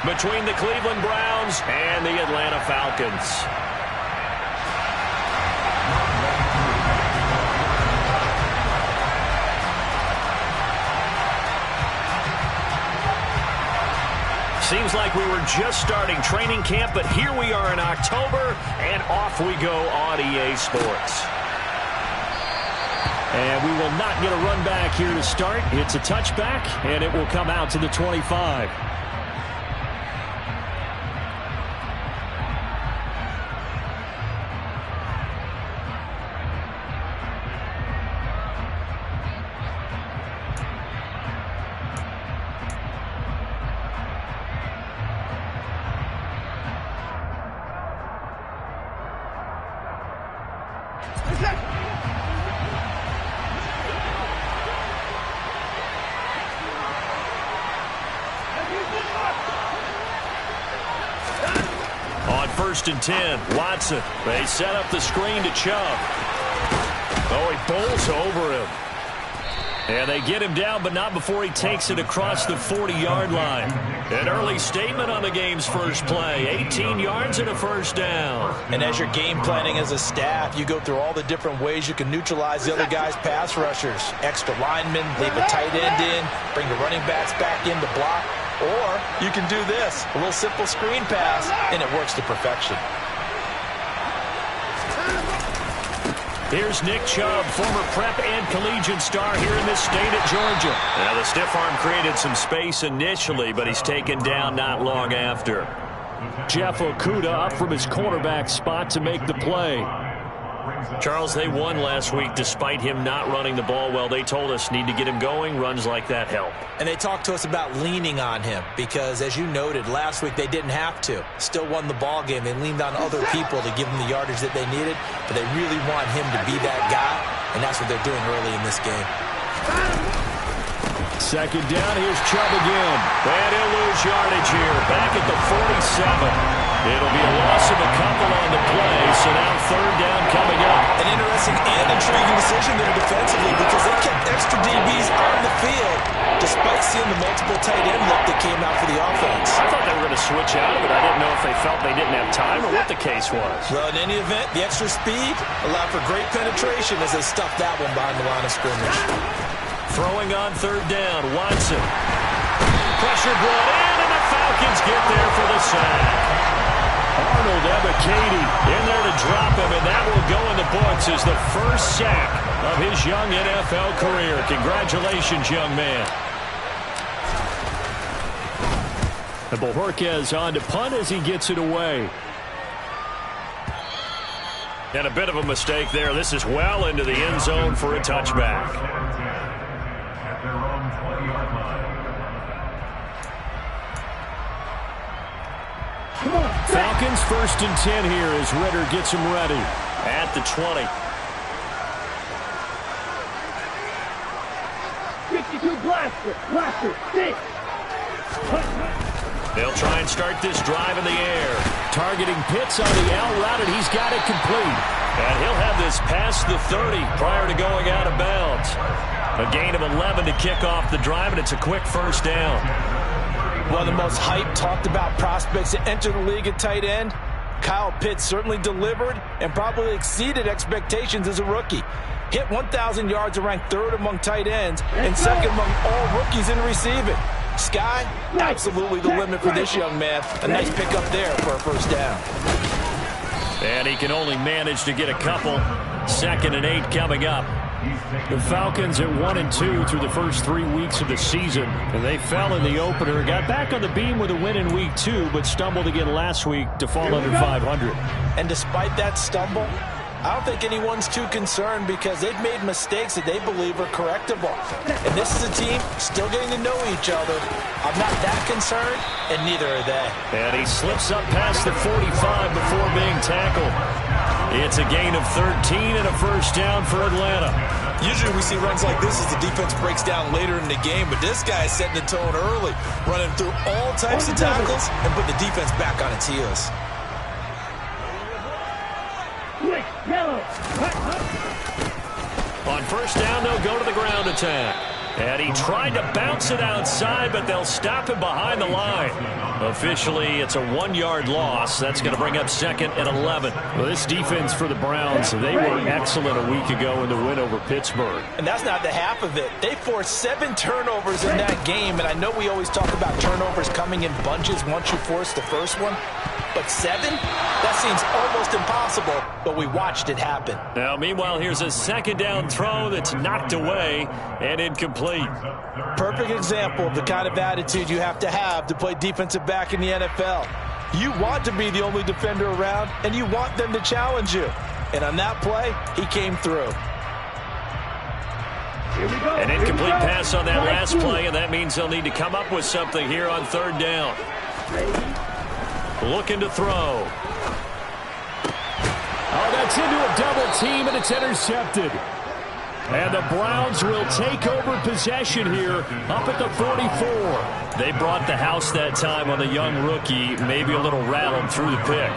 between the Cleveland Browns and the Atlanta Falcons. Seems like we were just starting training camp, but here we are in October, and off we go on EA Sports. And we will not get a run back here to start. It's a touchback, and it will come out to the 25. On 1st and 10, Watson. They set up the screen to Chubb. Oh, he bowls over him. And they get him down, but not before he takes it across the 40-yard line. An early statement on the game's first play. 18 yards and a first down. And as you're game planning as a staff, you go through all the different ways you can neutralize the other guy's pass rushers. Extra linemen, leave a tight end in, bring the running backs back in to block. Or you can do this, a little simple screen pass, and it works to perfection. Here's Nick Chubb, former prep and collegiate star here in this state at Georgia. Now, the stiff arm created some space initially, but he's taken down not long after. Jeff Okudah up from his cornerback spot to make the play. Charles, they won last week despite him not running the ball well. They told us need to get him going. Runs like that help. And they talked to us about leaning on him because, as you noted, last week they didn't have to. Still won the ball game. They leaned on other people to give them the yardage that they needed, but they really want him to be that guy, and that's what they're doing early in this game. Second down, here's Chubb again. And he'll lose yardage here, back at the 47. It'll be a loss of a couple on the play, so now third down coming up. An interesting and intriguing decision there defensively because they kept extra DBs on the field despite seeing the multiple tight end look that came out for the offense. I thought they were going to switch out of it. I didn't know if they felt they didn't have time or what the case was. Well, in any event, the extra speed allowed for great penetration as they stuffed that one behind the line of scrimmage. Throwing on third down, Watson. Pressure brought in, and the Falcons get there for the sack. Arnold Ebiketie in there to drop him, and that will go in the books as the first sack of his young NFL career. Congratulations, young man. And Bojorquez on to punt as he gets it away. And a bit of a mistake there. This is well into the end zone for a touchback. Falcons 1st and 10 here as Ritter gets him ready at the 20. 52 blaster, 6. They'll try and start this drive in the air. Targeting Pitts on the out route, and he's got it complete. And he'll have this past the 30 prior to going out of bounds. A gain of 11 to kick off the drive, and it's a quick first down. One of the most hyped, talked about prospects that enter the league at tight end. Kyle Pitts certainly delivered and probably exceeded expectations as a rookie. Hit 1,000 yards and ranked 3rd among tight ends and 2nd among all rookies in receiving. Sky, absolutely the limit for this young man. A nice pickup there for a first down. And he can only manage to get a couple. 2nd and 8 coming up. The Falcons at 1-2 through the first 3 weeks of the season. And they fell in the opener. Got back on the beam with a win in week 2, but stumbled again last week to fall under 500. And despite that stumble, I don't think anyone's too concerned because they've made mistakes that they believe are correctable. And this is a team still getting to know each other. I'm not that concerned, and neither are they. And he slips up past the 45 before being tackled. It's a gain of 13 and a first down for Atlanta. Usually we see runs like this as the defense breaks down later in the game, but this guy is setting the tone early, running through all types of tackles and put the defense back on its heels. On first down, they'll go to the ground attack. And he tried to bounce it outside, but they'll stop him behind the line. Officially, it's a 1-yard loss. That's going to bring up 2nd and 11. Well, this defense for the Browns, they were excellent a week ago in the win over Pittsburgh. And that's not the half of it. They forced 7 turnovers in that game, and I know we always talk about turnovers coming in bunches once you force the first one. But 7? That seems almost impossible, but we watched it happen. Now, meanwhile, here's a 2nd down throw that's knocked away and incomplete. Perfect example of the kind of attitude you have to play defensive back in the NFL. You want to be the only defender around, and you want them to challenge you. And on that play, he came through. An incomplete pass on that last play, and that means they'll need to come up with something here on 3rd down. Looking to throw. Oh, that's into a double team, and it's intercepted. And the Browns will take over possession here up at the 44. They brought the house that time on the young rookie, maybe a little rattled through the pick.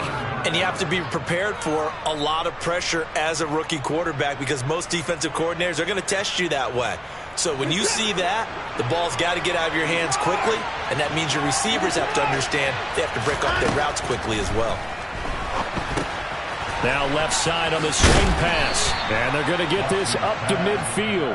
And you have to be prepared for a lot of pressure as a rookie quarterback because most defensive coordinators are going to test you that way. So when you see that, the ball's got to get out of your hands quickly, and that means your receivers have to understand they have to break up their routes quickly as well. Now left side on the swing pass. And they're going to get this up to midfield.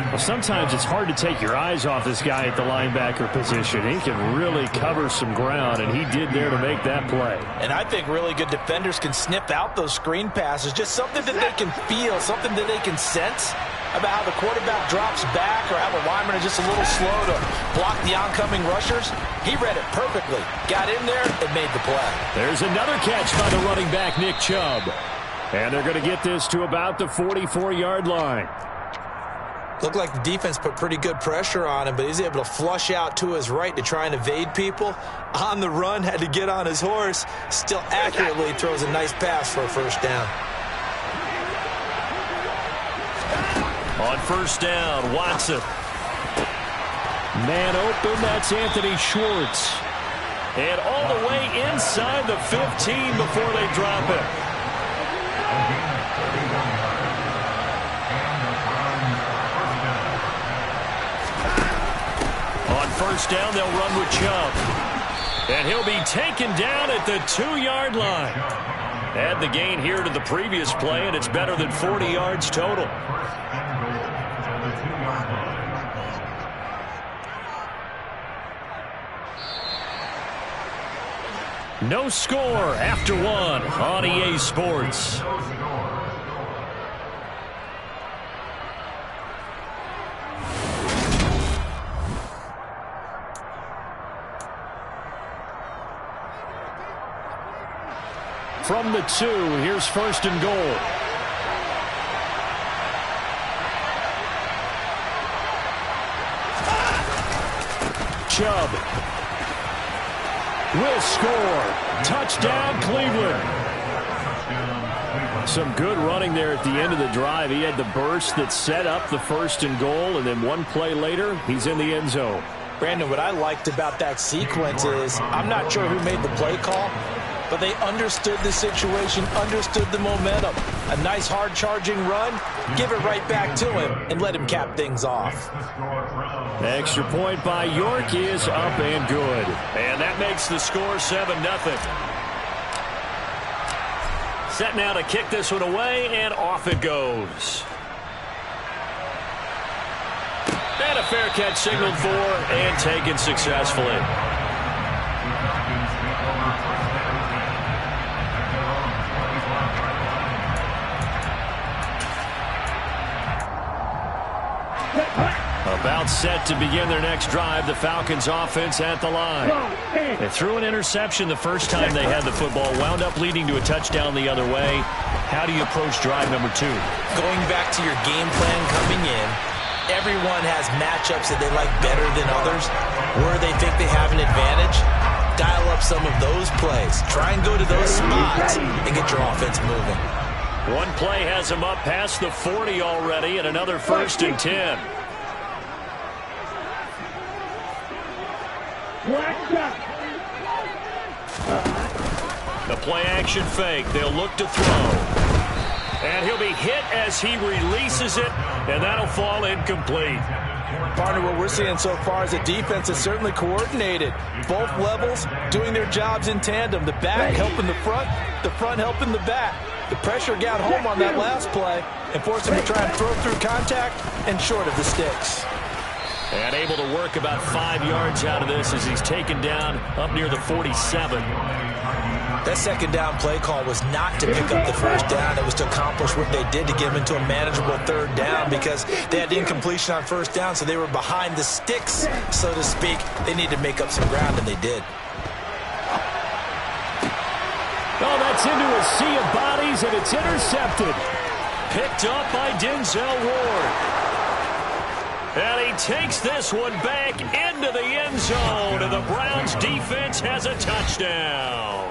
Well, sometimes it's hard to take your eyes off this guy at the linebacker position. He can really cover some ground, and he did there to make that play. And I think really good defenders can sniff out those screen passes, just something that they can feel, something that they can sense about how the quarterback drops back or how the linemen are just a little slow to block the oncoming rushers. He read it perfectly, got in there, and made the play. There's another catch by the running back, Nick Chubb. And they're going to get this to about the 44-yard line. Looked like the defense put pretty good pressure on him, but he's able to flush out to his right to try and evade people. On the run, had to get on his horse. Still accurately throws a nice pass for a 1st down. On 1st down, Watson. Man open, that's Anthony Schwartz. And all the way inside the 15 before they drop it. On 1st down, they'll run with Chubb. And he'll be taken down at the 2-yard line. Add the gain here to the previous play, and it's better than 40 yards total. No score after 1 on EA Sports. From the 2, here's 1st and goal. Chubb will score. Touchdown, Cleveland. Some good running there at the end of the drive. He had the burst that set up the 1st and goal, and then one play later, he's in the end zone. Brandon, what I liked about that sequence is I'm not sure who made the play call, but they understood the situation, understood the momentum. A nice hard-charging run, give it right back to him, and let him cap things off. Extra point by York is up and good. And that makes the score 7-0. Set now to kick this one away, and off it goes. And a fair catch signaled for and taken successfully. About set to begin their next drive, the Falcons offense at the line. They threw an interception the first time they had the football, wound up leading to a touchdown the other way. How do you approach drive number 2? Going back to your game plan coming in, everyone has matchups that they like better than others. Where they think they have an advantage, dial up some of those plays. Try and go to those spots and get your offense moving. One play has them up past the 40 already, and another 1st and 10. The play action fake. They'll look to throw. And he'll be hit as he releases it, and that'll fall incomplete. Partner, what we're seeing so far is the defense is certainly coordinated. Both levels doing their jobs in tandem. The back helping the front helping the back. The pressure got home on that last play and forced him to try and throw through contact and short of the sticks. And able to work about 5 yards out of this as he's taken down up near the 47. That second down play call was not to pick up the first down. It was to accomplish what they did to get them into a manageable third down because they had incompletion on first down, so they were behind the sticks, so to speak. They needed to make up some ground, and they did. Oh, that's into a sea of bodies, and it's intercepted. Picked up by Denzel Ward. And he takes this one back into the end zone, and the Browns defense has a touchdown.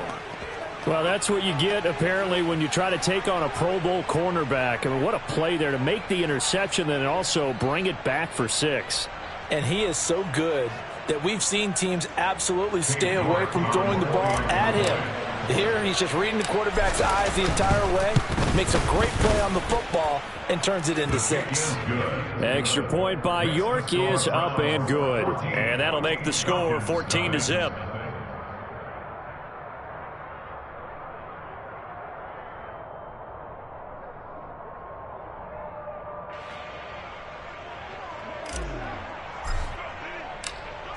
Well, that's what you get, apparently, when you try to take on a Pro Bowl cornerback. I mean, what a play there to make the interception and also bring it back for 6. And he is so good that we've seen teams absolutely stay away from throwing the ball at him. Here, he's just reading the quarterback's eyes the entire way, makes a great play on the football, and turns it into 6. Extra point by York is up and good. And that'll make the score 14-0.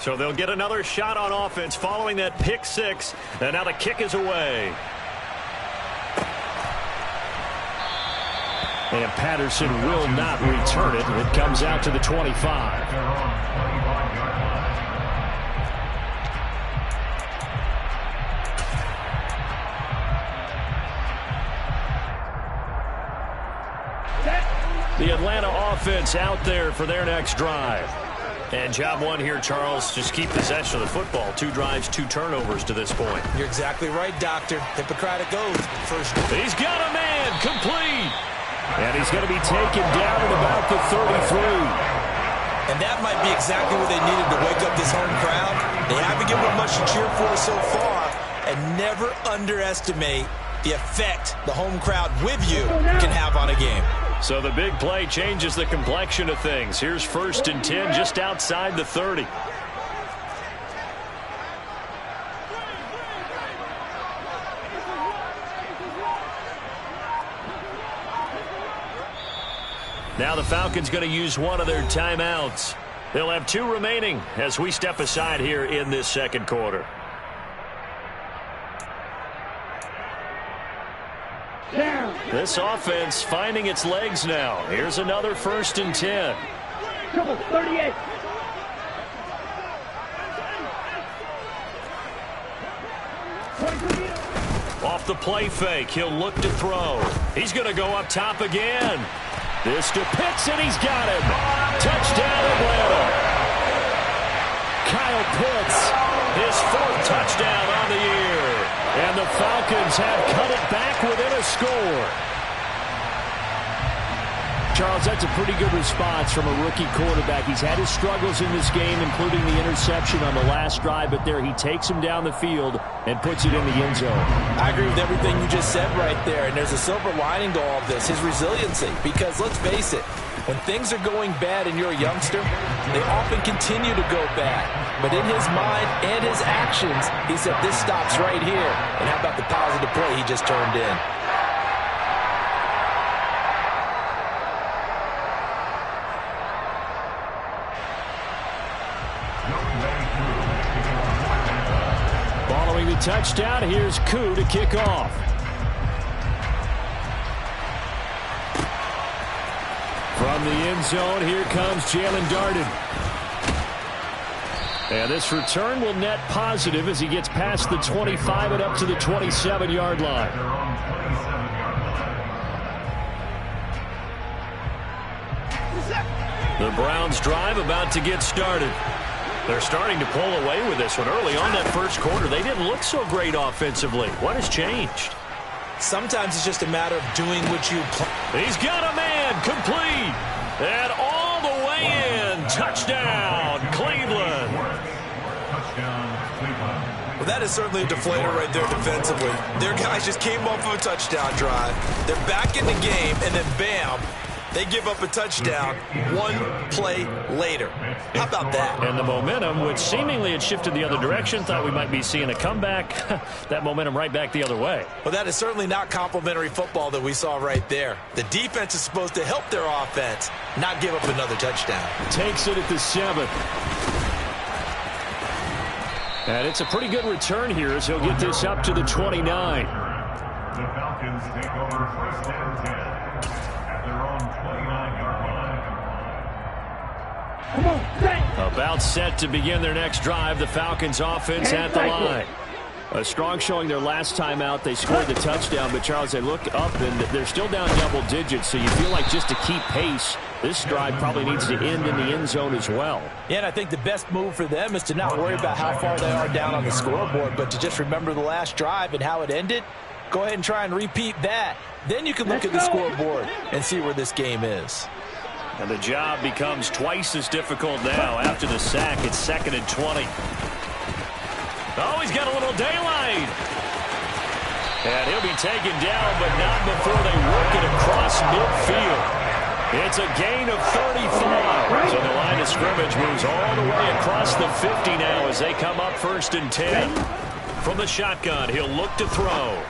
So they'll get another shot on offense following that pick 6. And now the kick is away. And Patterson will not return it. It comes out to the 25. The Atlanta offense out there for their next drive. And job one here, Charles, just keep possession of the football. 2 drives, 2 turnovers to this point. You're exactly right, Doctor. Hippocratic oath. First. He's got a man complete. And he's going to be taken down at about the 33. And that might be exactly what they needed to wake up this home crowd. They haven't given them much to cheer for so far. And never underestimate the effect the home crowd with you can have on a game. So the big play changes the complexion of things. Here's 1st and 10 just outside the 30. Now the Falcons going to use one of their timeouts. They'll have 2 remaining as we step aside here in this second quarter. This offense finding its legs now. Here's another 1st and 10. Trouble, 38. Off the play fake, he'll look to throw. He's going to go up top again. This to Pitts, and he's got him. Touchdown, Atlanta. Kyle Pitts, his 4th touchdown on the year. And the Falcons have cut it back within a score. Charles, that's a pretty good response from a rookie quarterback. He's had his struggles in this game, including the interception on the last drive, but there he takes him down the field and puts it in the end zone. I agree with everything you just said right there, and there's a silver lining to all of this, his resiliency, because let's face it, when things are going bad and you're a youngster, they often continue to go bad. But in his mind and his actions, he said, this stops right here. And how about the positive play he just turned in? Following the touchdown, here's Koo to kick off. From the end zone, here comes Jalen Darden. And this return will net positive as he gets past the 25 and up to the 27-yard line. The Browns drive about to get started. They're starting to pull away with this one. Early on that first quarter, they didn't look so great offensively. What has changed? Sometimes it's just a matter of doing what you plan. He's got a man complete. And all the way in. Touchdown, Cleveland. Well, that is certainly a deflator right there defensively. Their guys just came off of a touchdown drive. They're back in the game, and then bam, They give up a touchdown one play later. How about that? And the momentum, which seemingly had shifted the other direction, thought we might be seeing a comeback. That momentum right back the other way. Well, that is certainly not complimentary football that we saw right there. The defense is supposed to help their offense, not give up another touchdown. Takes it at the 7. And it's a pretty good return here as he'll get this up to the 29. The Falcons take over first and 10 at their own 29-yard line. Come on, set. About set to begin their next drive. The Falcons offense at the line. A strong showing their last time out. They scored the touchdown, but Charles, they look up and they're still down double digits, so you feel like just to keep pace, this drive probably needs to end in the end zone as well. Yeah, and I think the best move for them is to not worry about how far they are down on the scoreboard, but to just remember the last drive and how it ended. Go ahead and try and repeat that. Then you can look at the scoreboard and see where this game is. And the job becomes twice as difficult now. After the sack, it's 2nd and 20. Oh, he's got a little daylight. And he'll be taken down, but not before they work it across midfield. It's a gain of 35. So the line of scrimmage moves all the way across the 50 now as they come up 1st and 10. From the shotgun, he'll look to throw.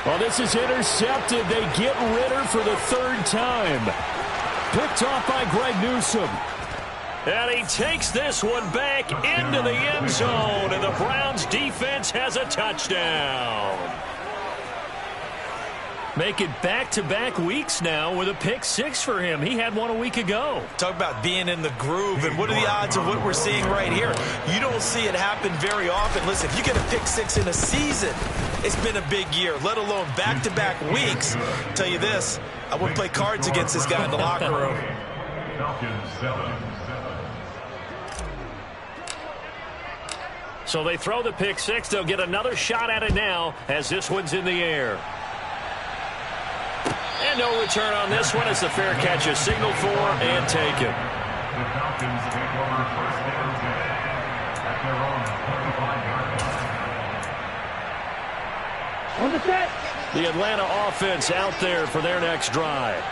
Well, this is intercepted. They get Ritter for the 3rd time. Picked off by Greg Newsome. And he takes this one back into the end zone, and the Browns defense has a touchdown. Make it back-to-back weeks now with a pick 6 for him. He had one a week ago. Talk about being in the groove, and what are the odds of what we're seeing right here? You don't see it happen very often. Listen, if you get a pick 6 in a season, it's been a big year, let alone back-to-back weeks. I'll tell you this, I wouldn't play cards against this guy in the locker room. Falcons 7. So they throw the pick 6. They'll get another shot at it now as this one's in the air. And no return on this one as the fair catch is signaled for and taken. The Falcons take over first and 10 at their own 25-yard line. On the set. The Atlanta offense out there for their next drive.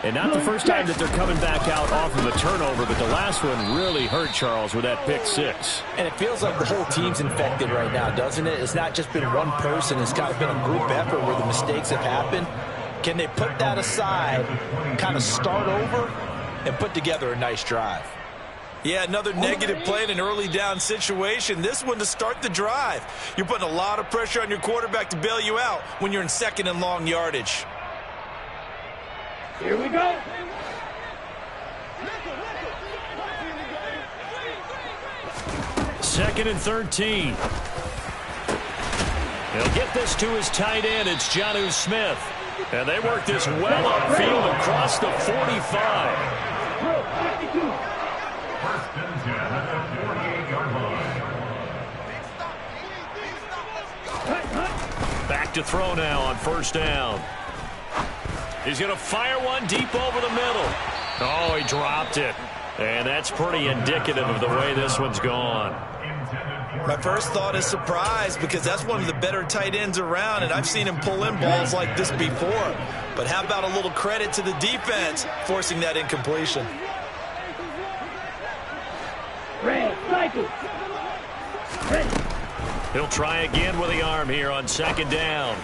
And not the first time that they're coming back out off of a turnover, but the last one really hurt Charles with that pick 6. And it feels like the whole team's infected right now, doesn't it? It's not just been one person. It's kind of been a group effort where the mistakes have happened. Can they put that aside, kind of start over, and put together a nice drive? Yeah, another negative play in an early down situation. This one to start the drive. You're putting a lot of pressure on your quarterback to bail you out when you're in 2nd and long yardage. Here we go. Second and 13. He'll get this to his tight end. It's Jonnu Smith. And they work this well upfield across the 45. First and 10 at the 48-yard line. Back to throw now on 1st down. He's going to fire one deep over the middle. Oh, he dropped it. And that's pretty indicative of the way this one's gone. My first thought is surprise because that's one of the better tight ends around, and I've seen him pull in balls like this before. But how about a little credit to the defense forcing that incompletion? Red, cycle. Ready. He'll try again with the arm here on 2nd down.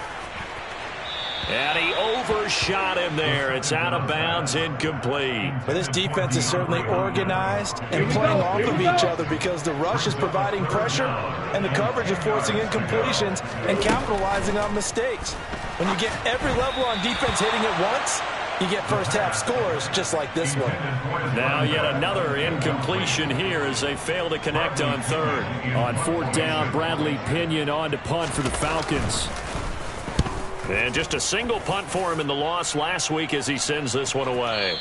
And he overshot him there. It's out of bounds, incomplete. But this defense is certainly organized and playing off of each other because the rush is providing pressure and the coverage is forcing incompletions and capitalizing on mistakes. When you get every level on defense hitting at once, you get first half scores just like this one. Now yet another incompletion here as they fail to connect on 3rd. On 4th down, Bradley Pinion on to punt for the Falcons. And just a single punt for him in the loss last week as he sends this one away.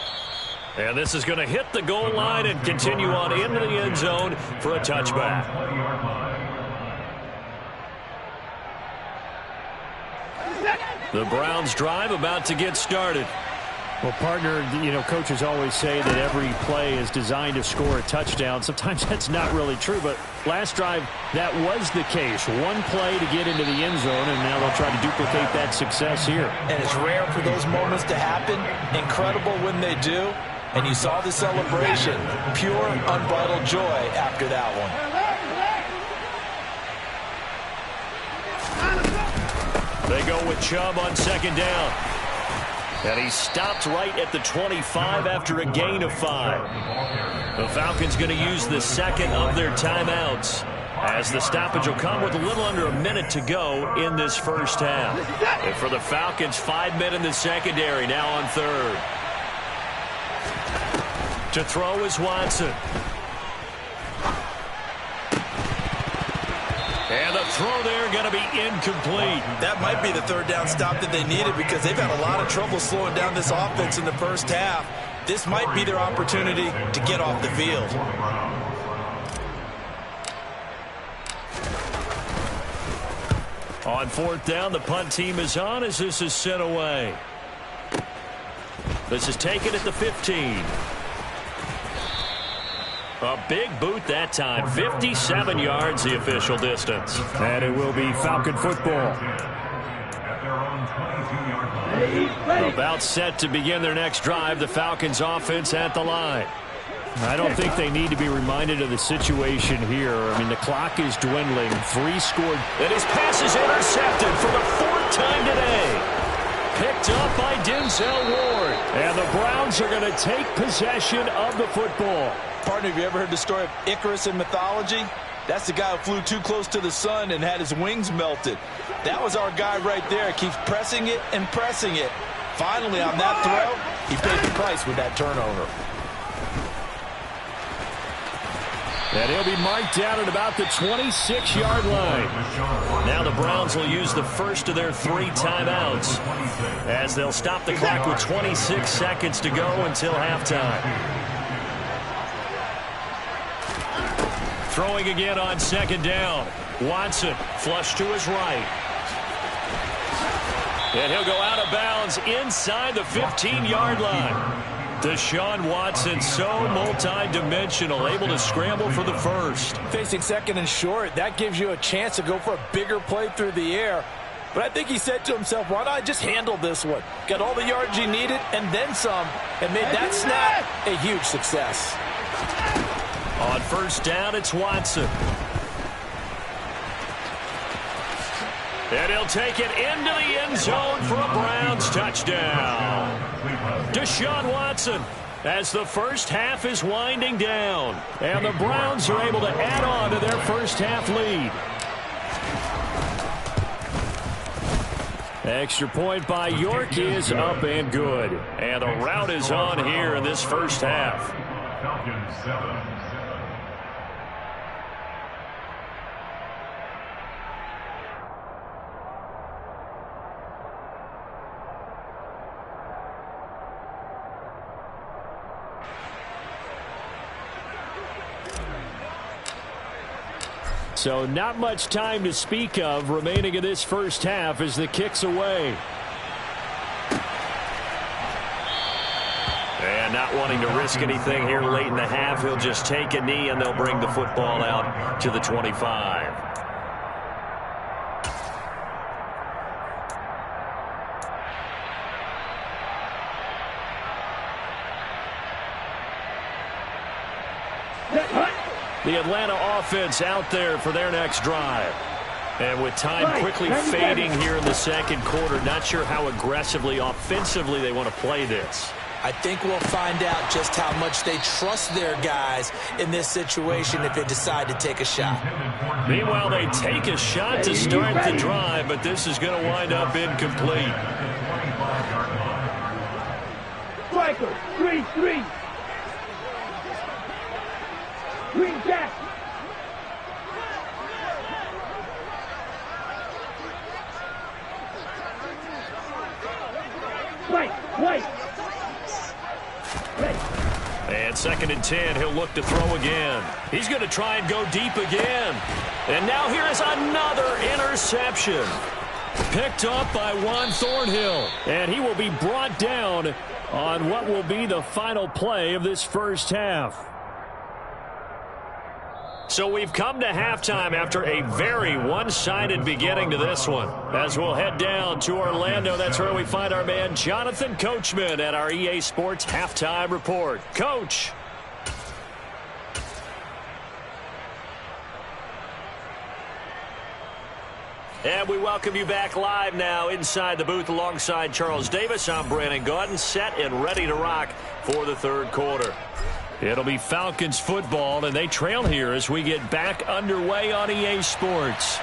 And this is going to hit the goal line and continue on into the end zone for a touchback. The Browns drive about to get started. Well, partner, you know, coaches always say that every play is designed to score a touchdown. Sometimes that's not really true, but last drive, that was the case. One play to get into the end zone, and now they'll try to duplicate that success here. And it's rare for those moments to happen. Incredible when they do. And you saw the celebration. Pure, unbridled joy after that one. They go with Chubb on second down. And he stopped right at the 25 after a gain of 5. The Falcons going to use the second of their timeouts, as the stoppage will come with a little under a minute to go in this first half. And for the Falcons, 5 men in the secondary, now on third. To throw is Watson. And the throw there going to be incomplete. That might be the third down stop that they needed, because they've had a lot of trouble slowing down this offense in the first half. This might be their opportunity to get off the field. On fourth down, the punt team is on as this is sent away. This is taken at the 15. A big boot that time. 57 yards the official distance. And it will be Falcon football. About set to begin their next drive. The Falcons offense at the line. I don't think they need to be reminded of the situation here. I mean, the clock is dwindling. 3 scored. And his pass is intercepted for the 4th time today. Picked up by Denzel Ward. And the Browns are going to take possession of the football. Partner, have you ever heard the story of Icarus in mythology? That's the guy who flew too close to the sun and had his wings melted. That was our guy right there. Keeps pressing it and pressing it. Finally, on that throw, he paid the price with that turnover. And he'll be marked down at about the 26-yard line. Now the Browns will use the first of their 3 timeouts, as they'll stop the clock with 26 seconds to go until halftime. Throwing again on second down. Watson flush to his right. And he'll go out of bounds inside the 15-yard line. Deshaun Watson, so multi-dimensional, able to scramble for the first. Facing second and short, that gives you a chance to go for a bigger play through the air. But I think he said to himself, why not I just handle this one? Got all the yards he needed and then some, and made that snap a huge success. On first down, it's Watson. And he'll take it into the end zone for a Browns touchdown. Deshaun Watson, as the first half is winding down. And the Browns are able to add on to their first half lead. Extra point by York is up and good. And the route is on here in this first half. Falcons 7. So not much time to speak of remaining in this first half as the kick's away. And not wanting to risk anything here late in the half, he'll just take a knee and they'll bring the football out to the 25. The Atlanta offense out there for their next drive. And with time quickly fading here in the second quarter, not sure how aggressively, offensively they want to play this. I think we'll find out just how much they trust their guys in this situation if they decide to take a shot. Meanwhile, they take a shot to start the drive, but this is going to wind up incomplete. Striker, 3-3. Green Jack. White. And second and 10, he'll look to throw again. He's going to try and go deep again. And now here is another interception. Picked up by Juan Thornhill. And he will be brought down on what will be the final play of this first half. So we've come to halftime after a very one-sided beginning to this one. As we'll head down to Orlando, that's where we find our man Jonathan Coachman at our EA Sports Halftime Report. Coach. And we welcome you back live now inside the booth alongside Charles Davis. I'm Brandon Gaudin, set and ready to rock for the third quarter. It'll be Falcons football, and they trail here as we get back underway on EA Sports.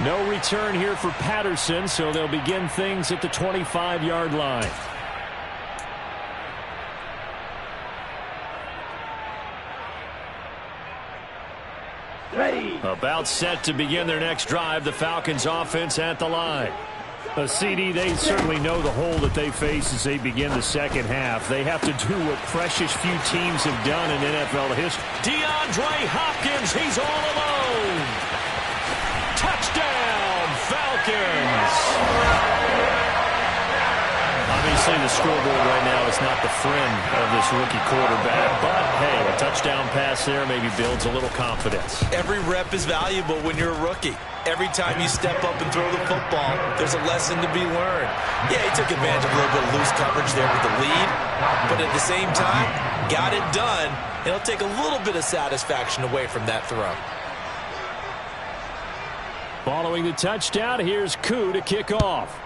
No return here for Patterson, so they'll begin things at the 25-yard line. Ready. About set to begin their next drive, the Falcons offense at the line. A CD, they certainly know the hole that they face as they begin the second half. They have to do what precious few teams have done in NFL history. DeAndre Hopkins, he's all alone. Touchdown, Falcons. Obviously, the scoreboard right now is not the friend of this rookie quarterback. But, hey, a touchdown pass there maybe builds a little confidence. Every rep is valuable when you're a rookie. Every time you step up and throw the football, there's a lesson to be learned. Yeah, he took advantage of a little bit of loose coverage there with the lead. But at the same time, got it done. It'll take a little bit of satisfaction away from that throw. Following the touchdown, here's Koo to kick off.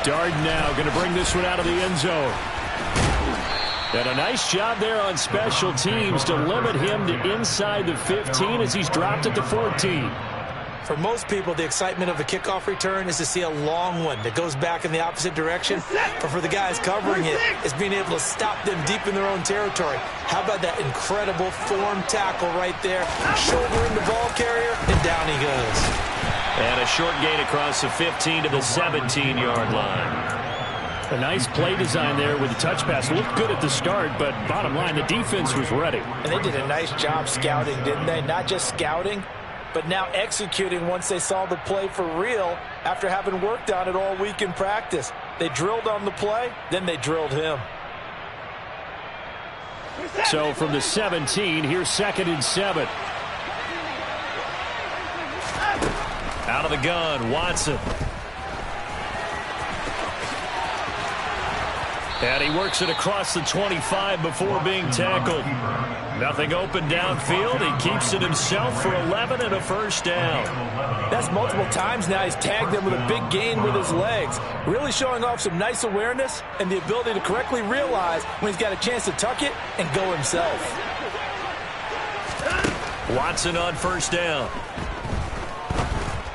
Darden now going to bring this one out of the end zone. And a nice job there on special teams to limit him to inside the 15 as he's dropped at the 14. For most people, the excitement of a kickoff return is to see a long one that goes back in the opposite direction. But for the guys covering it, it's being able to stop them deep in their own territory. How about that incredible form tackle right there? Shouldering the ball carrier, and down he goes. And a short gain across the 15 to the 17-yard line. A nice play design there with the touch pass. Looked good at the start, but bottom line, the defense was ready. And they did a nice job scouting, didn't they? Not just scouting, but now executing once they saw the play for real after having worked on it all week in practice. They drilled on the play, then they drilled him. So from the 17, here's 2nd and 7. Out of the gun, Watson. And he works it across the 25 before being tackled. Nothing open downfield. He keeps it himself for 11 and a first down. That's multiple times now he's tagged him with a big gain with his legs. Really showing off some nice awareness and the ability to correctly realize when he's got a chance to tuck it and go himself. Watson on first down.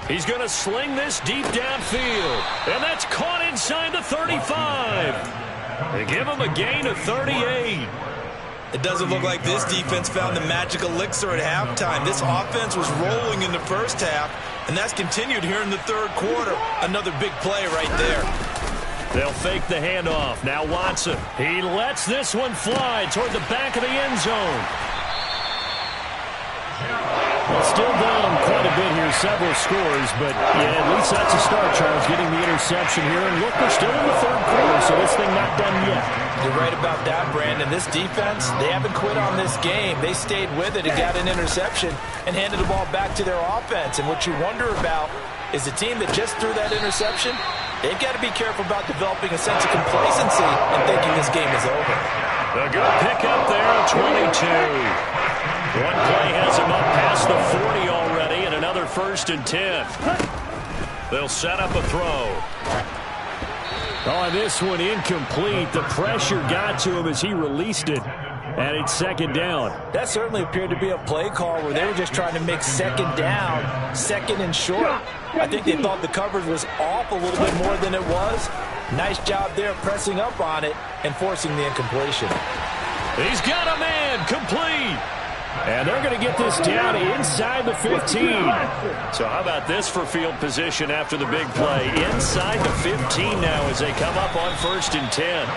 He's going to sling this deep downfield. And that's caught inside the 35. They give him a gain of 38. It doesn't look like this defense found the magic elixir at halftime. This offense was rolling in the first half, and that's continued here in the third quarter. Another big play right there. They'll fake the handoff. Now Watson. He lets this one fly toward the back of the end zone. Well, still down quite a bit here, several scores, but yeah, at least that's a start, Charles, getting the interception here. And look, we're still in the third quarter, so this thing not done yet. You're right about that, Brandon. This defense, they haven't quit on this game. They stayed with it and got an interception and handed the ball back to their offense. And what you wonder about is the team that just threw that interception, they've got to be careful about developing a sense of complacency and thinking this game is over. A good pick up there at 22. One play has him up past the 40 already, and another 1st and 10. They'll set up a throw. Oh, this one incomplete. The pressure got to him as he released it, and it's 2nd down. That certainly appeared to be a play call where they were just trying to make 2nd down, 2nd and short. I think they thought the coverage was off a little bit more than it was. Nice job there pressing up on it and forcing the incompletion. He's got a man complete. And they're going to get this down inside the 15. So how about this for field position after the big play? Inside the 15 now as they come up on 1st and 10.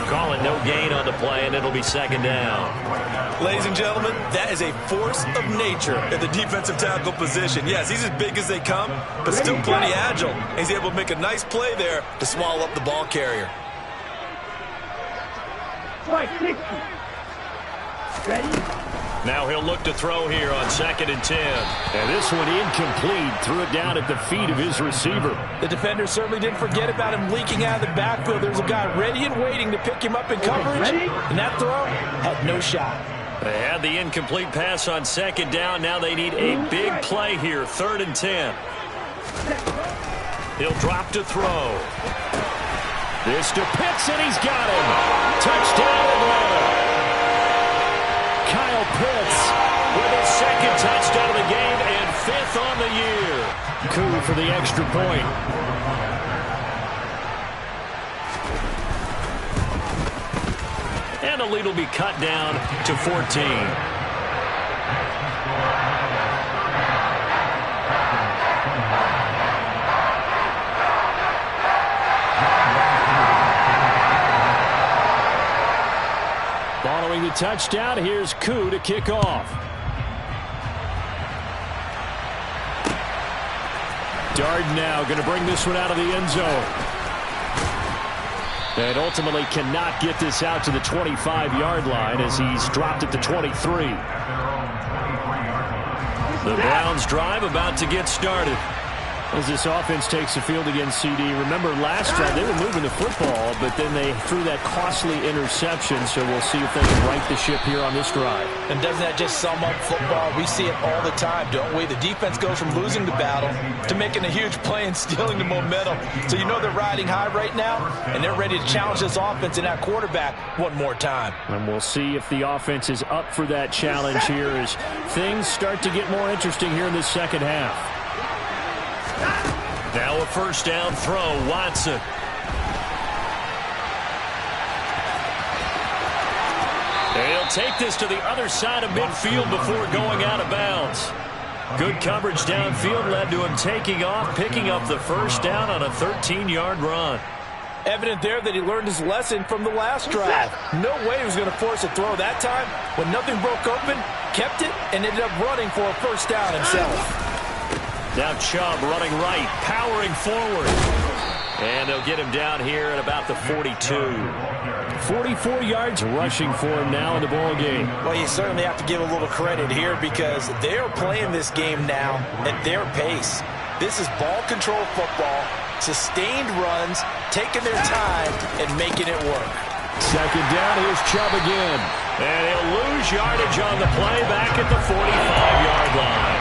Calling no gain on the play, and it'll be 2nd down. Ladies and gentlemen, that is a force of nature at the defensive tackle position. Yes, he's as big as they come, but still plenty agile. He's able to make a nice play there to swallow up the ball carrier. Twice 60. Ready? Now he'll look to throw here on 2nd and 10. And this one incomplete. Threw it down at the feet of his receiver. The defender certainly didn't forget about him leaking out of the backfield. There's a guy ready and waiting to pick him up in coverage. And that throw had no shot. They had the incomplete pass on 2nd down. Now they need a big play here. 3rd and 10. He'll drop to throw. This to Pitts, and he's got him. Touchdown, Atlanta. Kyle Pitts with his 2nd touchdown of the game and 5th on the year. Koo for the extra point. And the lead will be cut down to 14. Following the touchdown, here's Koo to kick off. Dardanelle going to bring this one out of the end zone. And ultimately cannot get this out to the 25-yard line as he's dropped at the 23. The Browns drive about to get started. As this offense takes the field against CD. Remember last drive they were moving the football, but then they threw that costly interception, so we'll see if they can right the ship here on this drive. And doesn't that just sum up football? We see it all the time, don't we? The defense goes from losing the battle to making a huge play and stealing the momentum. So you know they're riding high right now, and they're ready to challenge this offense and that quarterback one more time. And we'll see if the offense is up for that challenge here as things start to get more interesting here in the second half. Now a 1st down throw, Watson. He'll take this to the other side of midfield before going out of bounds. Good coverage downfield led to him taking off, picking up the 1st down on a 13-yard run. Evident there that he learned his lesson from the last drive. No way he was going to force a throw that time. When nothing broke open, kept it, and ended up running for a 1st down himself. Now Chubb running right, powering forward. And they'll get him down here at about the 42. 44 yards rushing for him now in the ball game. Well, you certainly have to give a little credit here because they're playing this game now at their pace. This is ball control football, sustained runs, taking their time and making it work. 2nd down, here's Chubb again. And he'll lose yardage on the play back at the 45-yard line.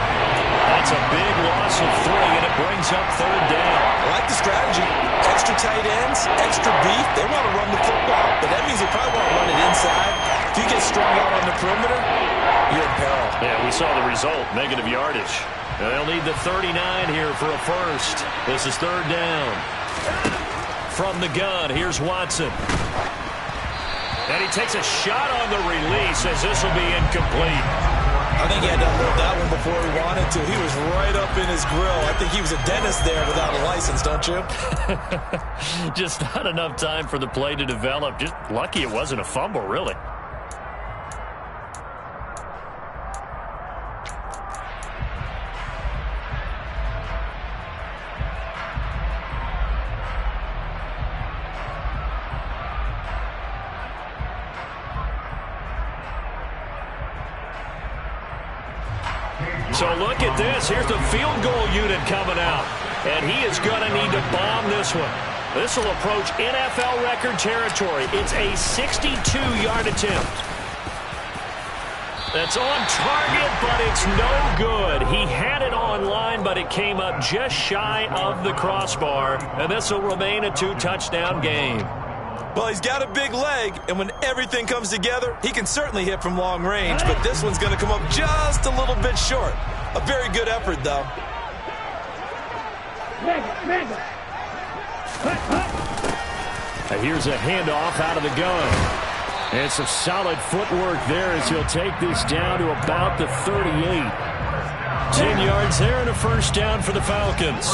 That's a big loss of 3, and it brings up 3rd down. I like the strategy. Extra tight ends, extra beef. They want to run the football, but that means they probably want to run it inside. If you get strung out on the perimeter, you're in peril. Yeah, we saw the result, negative yardage. And they'll need the 39 here for a 1st. This is 3rd down. From the gun, here's Watson. And he takes a shot on the release as this will be incomplete. I think he had to unload that one before he wanted to. He was right up in his grill. I think he was a dentist there without a license, don't you? Just not enough time for the play to develop. Just lucky it wasn't a fumble, really. So look at this. Here's the field goal unit coming out. And he is going to need to bomb this one. This will approach NFL record territory. It's a 62-yard attempt. That's on target, but it's no good. He had it on line, but it came up just shy of the crossbar. And this will remain a 2-touchdown game. Well, he's got a big leg, and when everything comes together, he can certainly hit from long range, but this one's going to come up just a little bit short. A very good effort, though. And here's a handoff out of the gun. And some solid footwork there as he'll take this down to about the 38. 10 yards there and a first down for the Falcons.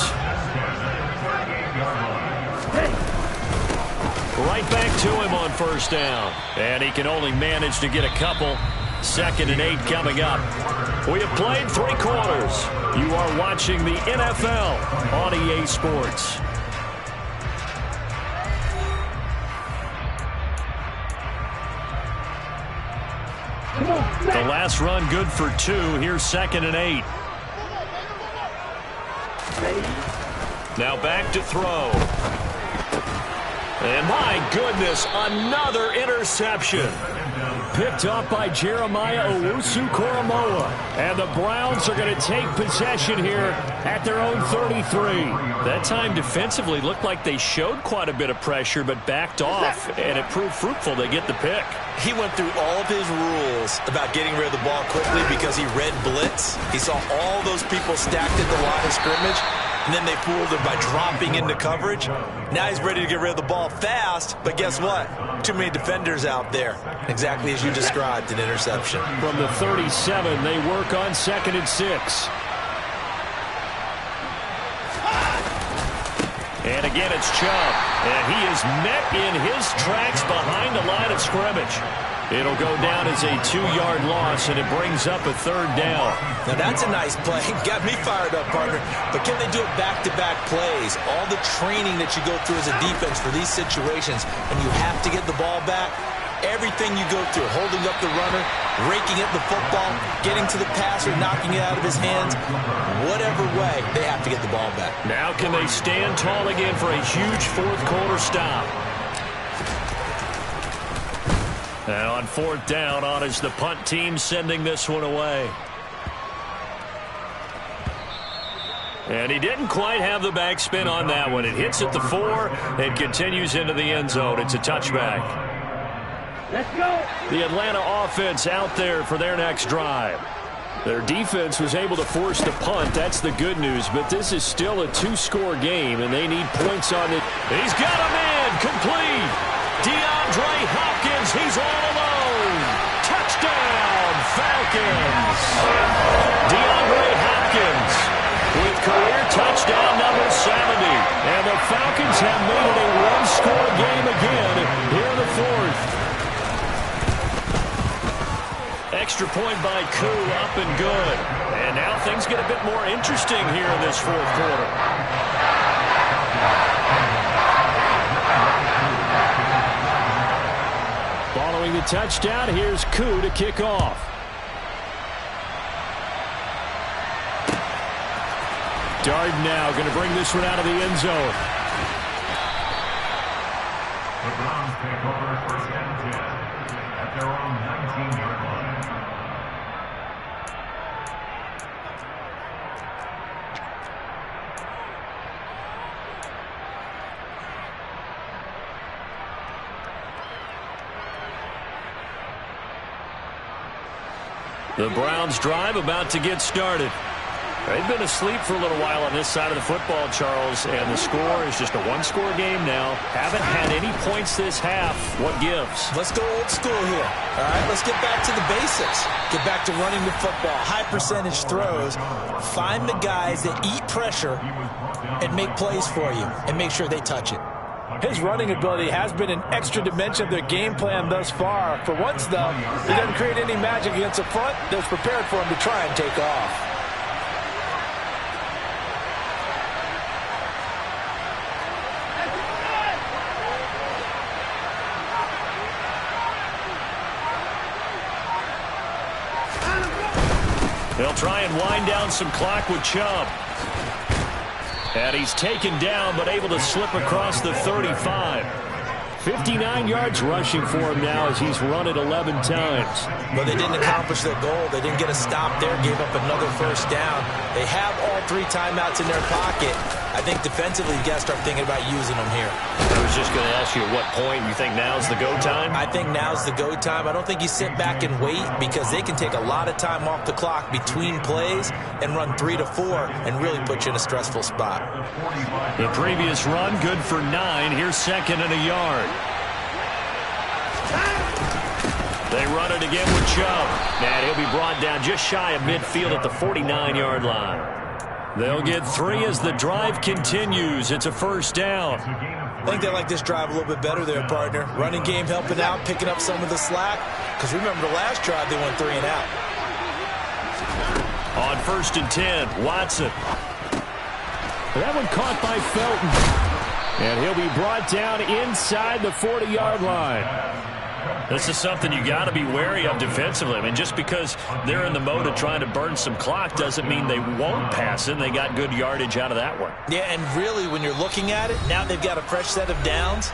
Right back to him on first down. And he can only manage to get a couple. 2nd and 8 coming up. We have played 3 quarters. You are watching the NFL on EA Sports. The last run good for 2. Here's 2nd and 8. Now back to throw. And my goodness, another interception. Picked up by Jeremiah Owusu-Koramoah. And the Browns are going to take possession here at their own 33. That time defensively looked like they showed quite a bit of pressure but backed off, and it proved fruitful. They get the pick. He went through all of his rules about getting rid of the ball quickly because he read blitz. He saw all those people stacked at the line of scrimmage, and then they fooled him by dropping into coverage. Now he's ready to get rid of the ball fast, but guess what? Too many defenders out there. Exactly as you described, an interception. From the 37, they work on 2nd and 6. And again, it's Chubb. And he is met in his tracks behind the line of scrimmage. It'll go down as a 2-yard loss, and it brings up a 3rd down. Now that's a nice play. Got me fired up, partner. But can they do it back-to-back plays? All the training that you go through as a defense for these situations, and you have to get the ball back. Everything you go through, holding up the runner, raking at the football, getting to the passer, knocking it out of his hands. Whatever way, they have to get the ball back. Now can they stand tall again for a huge 4th quarter stop? And on 4th down, on is the punt team sending this one away. And he didn't quite have the backspin on that one. It hits at the 4 and continues into the end zone. It's a touchback. Let's go. The Atlanta offense out there for their next drive. Their defense was able to force the punt. That's the good news. But this is still a 2-score game, and they need points on it. He's got a man complete. DeAndre Hopkins, he's all alone. Touchdown, Falcons. DeAndre Hopkins with career touchdown number 70. And the Falcons have made it a 1-score game again here in the 4th. Extra point by Koo, up and good. And now things get a bit more interesting here in this 4th quarter. Following the touchdown, here's Koo to kick off. Darden now going to bring this one out of the end zone. The Browns take over 1st and 10 at their own 19-yard line. The Browns drive about to get started. They've been asleep for a little while on this side of the football, Charles, and the score is just a 1-score game now. Haven't had any points this half. What gives? Let's go old school here. All right, let's get back to the basics. Get back to running the football, high percentage throws. Find the guys that eat pressure and make plays for you and make sure they touch it. His running ability has been an extra dimension of their game plan thus far. For once, though, he doesn't create any magic against the front that's prepared for him to try and take off. They'll try and wind down some clock with Chubb. And he's taken down, but able to slip across the 35. 59 yards rushing for him now as he's run it 11 times. But they didn't accomplish their goal. They didn't get a stop there, gave up another 1st down. They have all 3 timeouts in their pocket. I think defensively, you got to start thinking about using them here. I was just going to ask you at what point you think now's the go time? I think now's the go time. I don't think you sit back and wait because they can take a lot of time off the clock between plays and run 3 to 4 and really put you in a stressful spot. The previous run, good for 9. Here's 2nd and a yard. They run it again with Chubb. And he'll be brought down just shy of midfield at the 49-yard line. They'll get 3 as the drive continues. It's a first down. I think they like this drive a little bit better there, partner. Running game helping out, picking up some of the slack. Because remember the last drive, they went 3 and out. On 1st and 10, Watson. That one caught by Felton. And he'll be brought down inside the 40-yard line. This is something you got to be wary of defensively. I mean, just because they're in the mode of trying to burn some clock doesn't mean they won't pass it. They got good yardage out of that one. Yeah, and really, when you're looking at it, now they've got a fresh set of downs.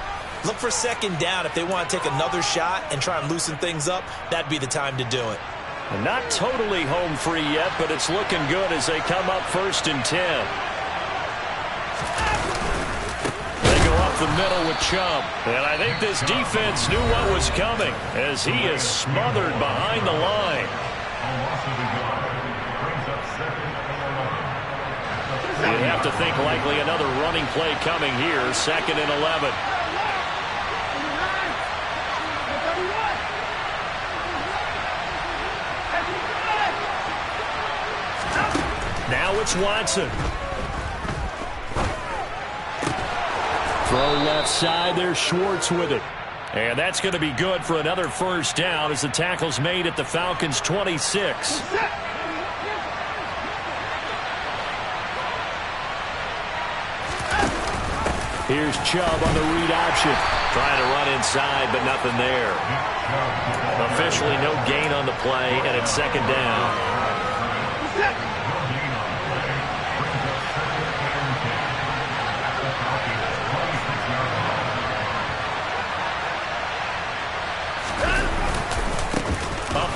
Look for 2nd down. If they want to take another shot and try and loosen things up, that'd be the time to do it. And not totally home free yet, but it's looking good as they come up 1st and 10. The middle with Chubb. And I think this defense knew what was coming as he is smothered behind the line. You have to think likely another running play coming here. 2nd and 11. Now it's Watson. Throw left side, there's Schwartz with it. And that's going to be good for another first down as the tackle's made at the Falcons' 26. Here's Chubb on the read option. Trying to run inside, but nothing there. Officially no gain on the play, and it's 2nd down.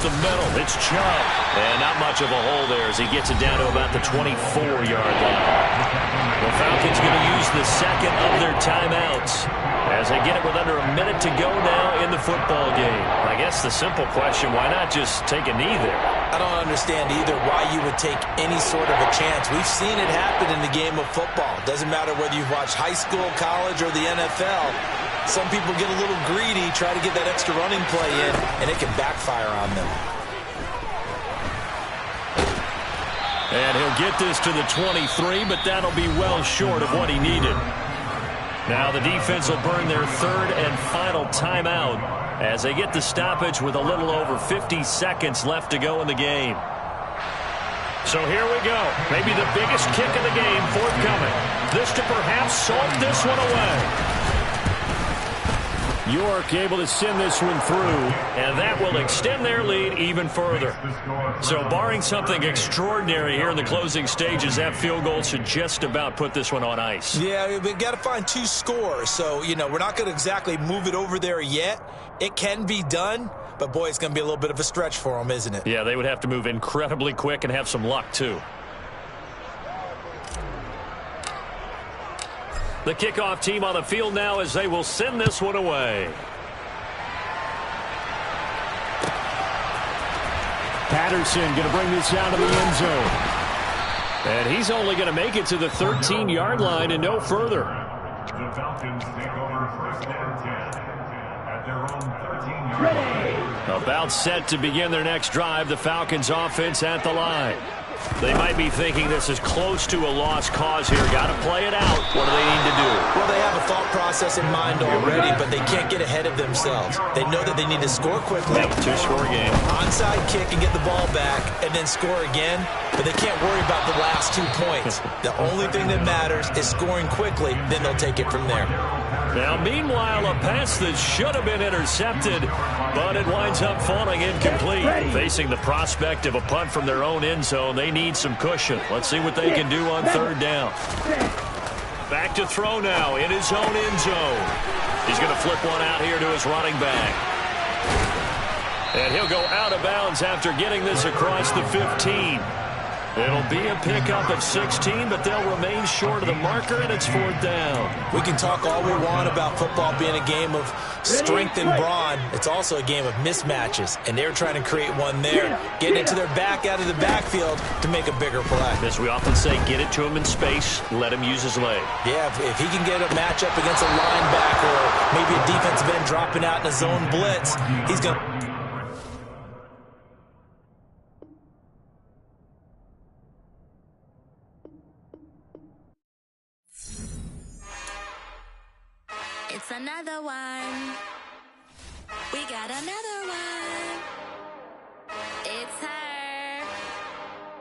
The middle, it's Chubb. And not much of a hole there as he gets it down to about the 24-yard line. The Falcons going to use the 2nd of their timeouts as they get it with under a minute to go now in the football game. I guess the simple question, why not just take a knee there? I don't understand either why you would take any sort of a chance. We've seen it happen in the game of football. Doesn't matter whether you watch high school, college, or the NFL. Some people get a little greedy, try to get that extra running play in, and it can backfire on them. And he'll get this to the 23, but that'll be well short of what he needed. Now the defense will burn their 3rd and final timeout as they get the stoppage with a little over 50 seconds left to go in the game. So here we go. Maybe the biggest kick of the game forthcoming. This to perhaps salt this one away. York able to send this one through. And that will extend their lead even further. So barring something extraordinary here in the closing stages, that field goal should just about put this one on ice. Yeah, we've got to find 2 scores. So, you know, we're not going to exactly move it over there yet. It can be done, but boy, it's going to be a little bit of a stretch for them, isn't it? Yeah, they would have to move incredibly quick and have some luck, too. The kickoff team on the field now as they will send this one away. Patterson going to bring this out of the end zone. And he's only going to make it to the 13-yard line and no further. The Falcons take over 1st and 10 at their own 13-yard line. About set to begin their next drive, the Falcons offense at the line. They might be thinking this is close to a lost cause here. Got to play it out. What do they need to do? Well, they have a thought process in mind already, but they can't get ahead of themselves. They know that they need to score quickly. Yep, 2-score game. Onside kick and get the ball back and then score again, but they can't worry about the last 2 points. The only thing that matters is scoring quickly, then they'll take it from there. Now, meanwhile, a pass that should have been intercepted, but it winds up falling incomplete. Facing the prospect of a punt from their own end zone, they need some cushion. Let's see what they can do on 3rd down. Back to throw now in his own end zone. He's going to flip one out here to his running back. And he'll go out of bounds after getting this across the 15. It'll be a pickup of 16, but they'll remain short of the marker, and it's 4th down. We can talk all we want about football being a game of strength and brawn. It's also a game of mismatches, and they're trying to create one there, getting it to their back out of the backfield to make a bigger play. As we often say, get it to him in space, let him use his leg. Yeah, if he can get a matchup against a linebacker or maybe a defensive end dropping out in a zone blitz, he's going to... another one. We got another one. It's her.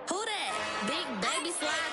Who that? Big baby slide.